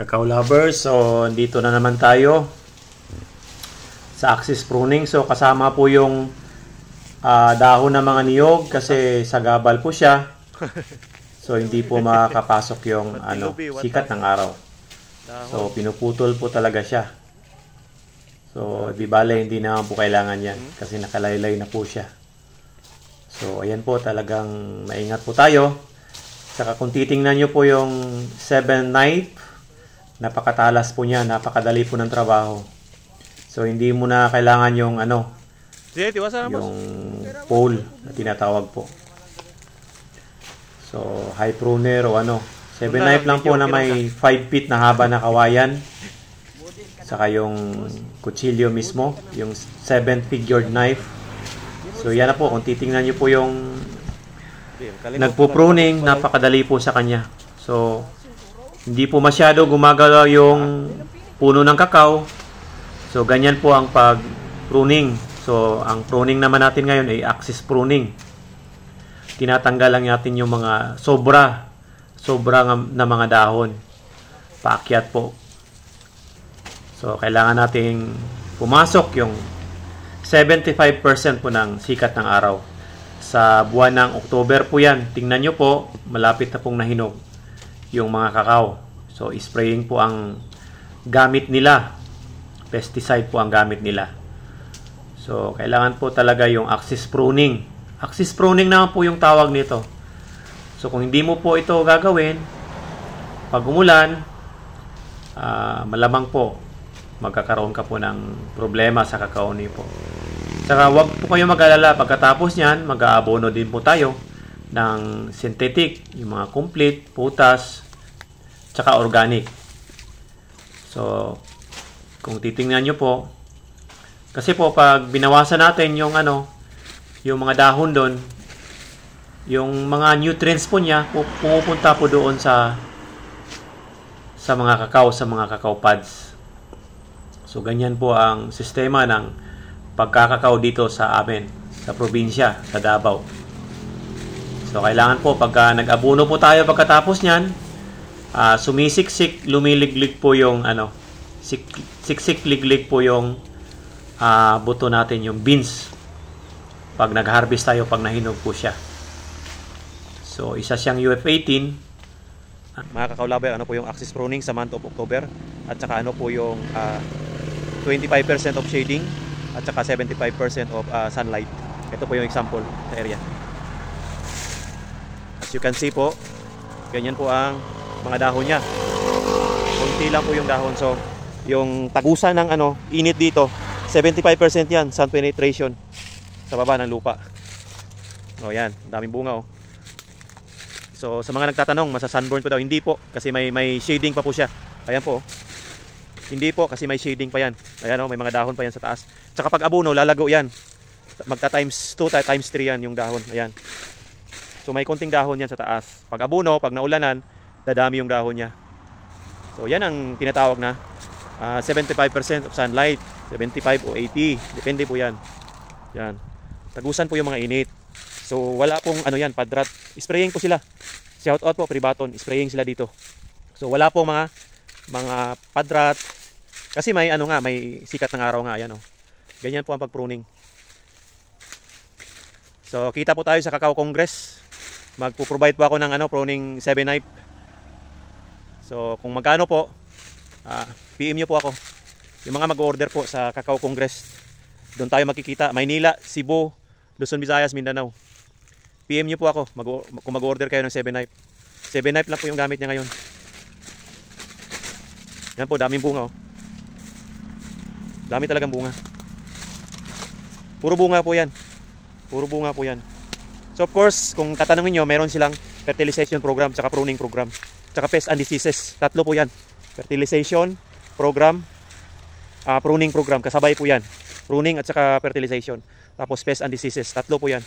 Kakao lovers, so dito na naman tayo sa axis pruning. So kasama po yung dahon ng mga niyog kasi sagabal po siya. So hindi po makakapasok yung sikat ng araw. So pinuputol po talaga siya. So di bale hindi naman po kailangan yan kasi nakalaylay na po siya. So ayan po, talagang maingat po tayo. Saka kung titingnan nyo po yung 7 knife, napakatalas po niya, napakadali po ng trabaho. So hindi mo na kailangan yung yung pole na tinatawag po. So high pruner o 7 knife lang po na may 5 feet na haba na kawayan. Saka yung kutsilyo mismo, yung 7-figured knife. So yan na po, kung titingnan nyo po yung nagpo-pruning, napakadali po sa kanya. So hindi po masyado gumagalaw yung puno ng kakao. So ganyan po ang pag-pruning. So ang pruning naman natin ngayon ay axis pruning. Tinatanggal lang natin yung mga sobra na mga dahon. Paakyat po. So kailangan nating pumasok yung 75% po ng sikat ng araw. Sa buwan ng October po yan. Tingnan nyo po, malapit na pong nahinog yung mga kakao. So spraying po ang gamit nila. Pesticide po ang gamit nila. So kailangan po talaga yung axis pruning. Axis pruning naman po yung tawag nito. So kung hindi mo po ito gagawin, pag umulan, malamang po magkakaroon ka po ng problema sa kakao niyo po. Saka wag po kayo mag-alala, pagkatapos niyan, mag-aabono din po tayo ng synthetic, yung mga complete, putas, tsaka organic. So kung titingnan nyo po, kasi po pag binawasan natin yung yung mga dahon doon, yung mga nutrients po niya pumupunta po doon sa mga kakao pods. So ganyan po ang sistema ng pagkakakao dito sa amin, sa probinsya, sa Davao. So kailangan po pagka nag-abuno po tayo pagkatapos niyan, sumisiksik, lumiliglig po yung siksik-liglig po yung buto natin, yung beans. Pag nag-harvest tayo, pag nahinog po siya. So isa siyang UF18. Mga kakao lover, po yung axis pruning sa month of October, at saka po yung 25% of shading at saka 75% of sunlight. Ito po yung example sa area. As you can see po, ganyan po ang mga dahon niya. Kunti lang po yung dahon. So yung tagusan ng init dito, 75% yan, sun penetration sa baba ng lupa. O yan, daming bunga So sa mga nagtatanong, masa-sunburn po daw, hindi po, kasi may shading pa po siya. Ayan po. Hindi po, kasi may shading pa yan. Ayan may mga dahon pa yan sa taas. Tsaka pag abuno, lalago yan. Magta times 2, times 3 yan yung dahon. Ayan. So may konting dahon yan sa taas. Pag abuno, pag naulanan, dadami yung dahon niya. So yan ang tinatawag na 75% of sunlight, 75 o 80, depende po yan. Yan. Tagusan po yung mga init. So wala pong padrat. Spraying po sila. Shout out po, Pribaton. Spraying sila dito. So wala pong mga padrat. Kasi may may sikat ng araw nga. Ayan Ganyan po ang pag-pruning. So kita po tayo sa Kakao Congress. Magpo-provide po ako ng pruning 7 knife. So kung magkano po, PM nyo po ako. Yung mga mag-order po sa Kakao Congress, doon tayo makikita. Maynila, Cebu, Luzon, Visayas, Mindanao. PM nyo po ako kung mag-order kayo ng 7 knife. 7 knife lang po yung gamit niya ngayon. Yan po, daming bunga Dami talagang bunga. Puro bunga po yan. Puro bunga po yan. So of course, kung tatanungin nyo, meron silang fertilization program, tsaka pruning program, tsaka pest and diseases. Tatlo po yan. Fertilization program, pruning program. Kasabay po yan. Pruning at saka fertilization. Tapos pest and diseases. Tatlo po yan.